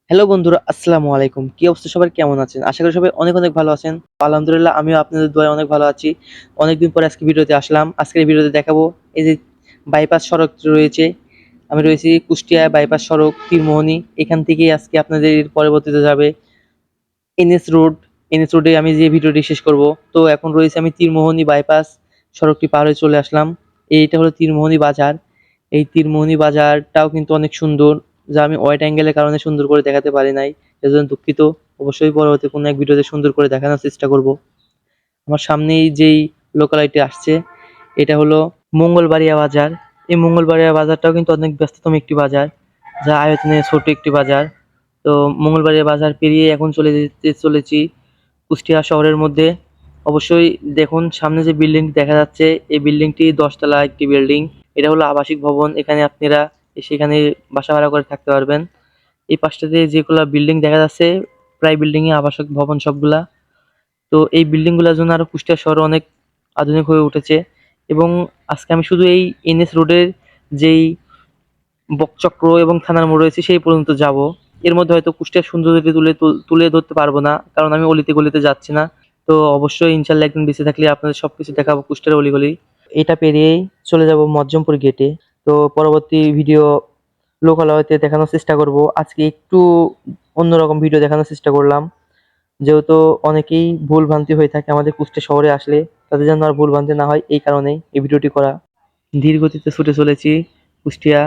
Hello বন্ধুরা, আসসালামু আলাইকুম। কি অবস্থা সবার, কেমন আছেন? আশা করি সবাই অনেক অনেক ভালো আছেন। আলহামদুলিল্লাহ, আমিও আপনাদের দোয়ায় অনেক ভালো আছি। অনেকদিন পরে আজকে ভিডিওতে আসলাম। আজকের এই ভিডিওতে দেখাবো এই যে বাইপাস সড়ক রয়েছে। আমি রয়েছি কুষ্টিয়া বাইপাস সড়ক তীরমোহনী। এখান থেকেই আজকে আপনাদের পরবর্তীতে যাবে এনএস রোড। এনএস রোডে আমি যে ভিডিওটি শেষ করব। তো এখন রয়েছে আমি তীরমোহনী বাইপাস সড়কটি পার হয়ে চলে আসলাম। এইটা হলো তীরমোহনী বাজার। এই তীরমোহনী বাজারটাও কিন্তু অনেক সুন্দর, যা আমি ওয়াইড অ্যাঙ্গেলের কারণে সুন্দর করে দেখাতে পারি নাই। এজন্য দুঃখিত। অবশ্যই পরবর্তী কোনো এক ভিডিওতে সুন্দর করে দেখানোর চেষ্টা করব। আমার সামনেই যেই লোকালয়টি আসছে, এটা হলো মঙ্গলবাড়িয়া বাজার। এই মঙ্গলবাড়িয়া বাজারটাও কিন্তু অনেক ব্যস্ততম একটি বাজার, যা আয়তনে ছোট একটি বাজার। তো মঙ্গলবাড়িয়া বাজার পেরিয়ে এখন চলেছি কুষ্টিয়া শহরের মধ্যে। অবশ্যই দেখুন সামনে যে বিল্ডিংটি দেখা যাচ্ছে, এই বিল্ডিংটি 10 তলা একটি বিল্ডিং। এটা হলো আবাসিক ভবন। এখানে আপনারা সেখানে বাসা ভাড়া করে থাকতে পারবেন। এই পাশটাতে যেগুলা বিল্ডিং দেখা যাচ্ছে, প্রায় বিল্ডিং এ আবাসিক ভবন সবগুলা। তো এই বিল্ডিং গুলার জন্য আরো কুষ্টিয়া শহর অনেক আধুনিক হয়ে উঠেছে। এবং আজকে আমি শুধু এই এনএস রোডের যেই বকচক্র এবং থানার মোড় রয়েছে সেই পর্যন্ত যাব। এর মধ্যে হয়তো কুষ্টিয়ার সৌন্দর্যটি তুলে ধরতে পারবো না, কারণ আমি অলিতে গলিতে যাচ্ছি না। তো অবশ্যই ইনশাল্লাহ একদিন বেঁচে থাকলে আপনাদের সবকিছু দেখাবো কুষ্টিয়ার অলিগলি। এটা পেরিয়েই চলে যাব মজ্জমপুর গেটে। তো পরবর্তী ভিডিও লোকালয়তে দেখানোর চেষ্টা করব। আজকে একটু অন্যরকম ভিডিও দেখানোর চেষ্টা করলাম, যেহেতু অনেকেই ভুল ভ্রান্তি হয়ে থাকে আমাদের কুষ্টিয়া শহরে আসলে। তাদের যেন আর ভুল ভ্রান্তি না হয়, এই কারণেই এই ভিডিওটি করা। ধীর গতিতে ছুটে চলেছি কুষ্টিয়া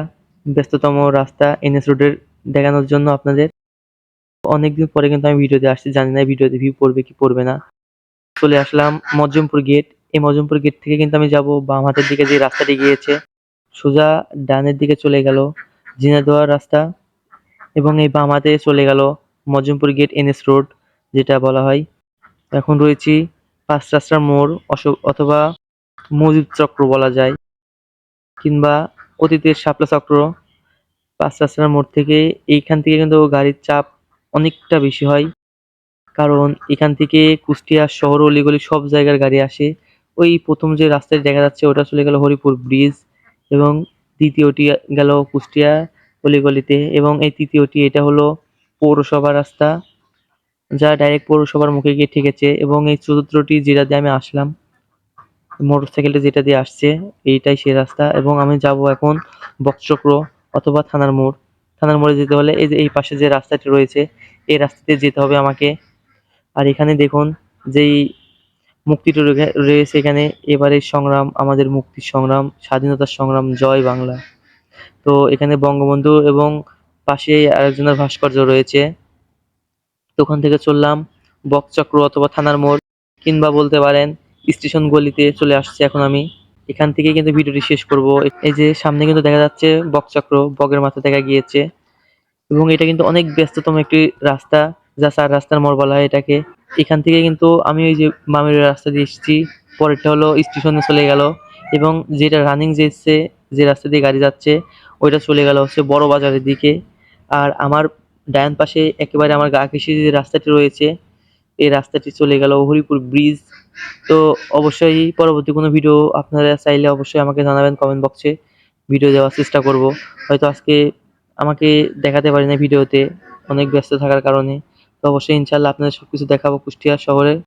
ব্যস্ততম রাস্তা এনএস রোডের দেখানোর জন্য আপনাদের। অনেকদিন পরে কিন্তু আমি ভিডিওতে আসছি, জানি না ভিডিওতে ভিউ পড়বে কি পড়বে না। চলে আসলাম মজ্জমপুর গেট। এই মজ্জমপুর গেট থেকে কিন্তু আমি যাব বাম হাতের দিকে যে রাস্তাটি গিয়েছে, সোজা ডানের দিকে চলে গেল ঝিনাইদহ রাস্তা, এবং এই বাম হাতে চলে গেল মজ্জমপুর গেট এনএস রোড যেটা বলা হয়। এখন রয়েছি পাঁচ রাস্তার মোড়, অথবা মুজিব চক্র বলা যায়, কিংবা অতীতের শাপলা চক্র। পাঁচ রাস্তার মোড় থেকে এইখান থেকে কিন্তু গাড়ির চাপ অনেকটা বেশি হয়, কারণ এখান থেকে কুষ্টিয়া শহর অলিগলি সব জায়গার গাড়ি আসে। ওই প্রথম যে রাস্তায় দেখা যাচ্ছে ওটা চলে গেল হরিপুর ব্রিজ, এবং দ্বিতীয়টি গেল কুষ্টিয়া অলিগলিতে, এবং এই তৃতীয়টি এটা হলো পৌরসভা রাস্তা, যা ডাইরেক্ট পৌরসভার মুখে গিয়ে ঠেকেছে। এবং এই চতুর্থটি যেটা দিয়ে আমি আসলাম, মোটরসাইকেলটা যেটা দিয়ে আসছে, এইটাই সেই রাস্তা। এবং আমি যাব এখন বকচক্র অথবা থানার মোড়। থানার মোড়ে যেতে হলে এই যে এই পাশে যে রাস্তাটি রয়েছে, এই রাস্তাতে যেতে হবে আমাকে। আর এখানে দেখুন যেই মুক্তিটা রয়েছে এখানে, এবারের সংগ্রাম আমাদের মুক্তির সংগ্রাম, স্বাধীনতার সংগ্রাম, জয় বাংলা। তো এখানে বঙ্গবন্ধু এবং পাশে আরেকজনের ভাস্কর্য রয়েছে। তো ওখান থেকে চললাম বকচক্র অথবা থানার মোড়, কিংবা বলতে পারেন স্টেশন গলিতে চলে আসছে এখন আমি। এখান থেকে কিন্তু ভিডিওটি শেষ করব। এই যে সামনে কিন্তু দেখা যাচ্ছে বকচক্র, বগের মাথা দেখা গিয়েছে। এবং এটা কিন্তু অনেক ব্যস্ততম একটি রাস্তা, যা চার রাস্তার মোড় বলা হয় এটাকে। এখান থেকে কিন্তু আমি ওই যে মামির রাস্তা দিয়ে এসেছি, পরেরটা হলো স্টেশনে চলে গেল। এবং যেটা রানিং যেছে, যে রাস্তা দিয়ে গাড়ি যাচ্ছে, ওইটা চলে গেল হচ্ছে বড় বাজারের দিকে। আর আমার ডান পাশে একেবারে আমার গা ঘেঁষে যে রাস্তাটি রয়েছে, এই রাস্তাটি চলে গেল হরিপুর ব্রিজ। তো অবশ্যই পরবর্তী কোনো ভিডিও আপনারা চাইলে অবশ্যই আমাকে জানাবেন কমেন্ট বক্সে, ভিডিও দেওয়ার চেষ্টা করব। হয়তো আজকে আমাকে দেখাতে পারি না ভিডিওতে, অনেক ব্যস্ত থাকার কারণে। তো অবশ্যই ইনশাল্লাহ আপনাদের সবকিছু দেখাবো কুষ্টিয়া শহরে।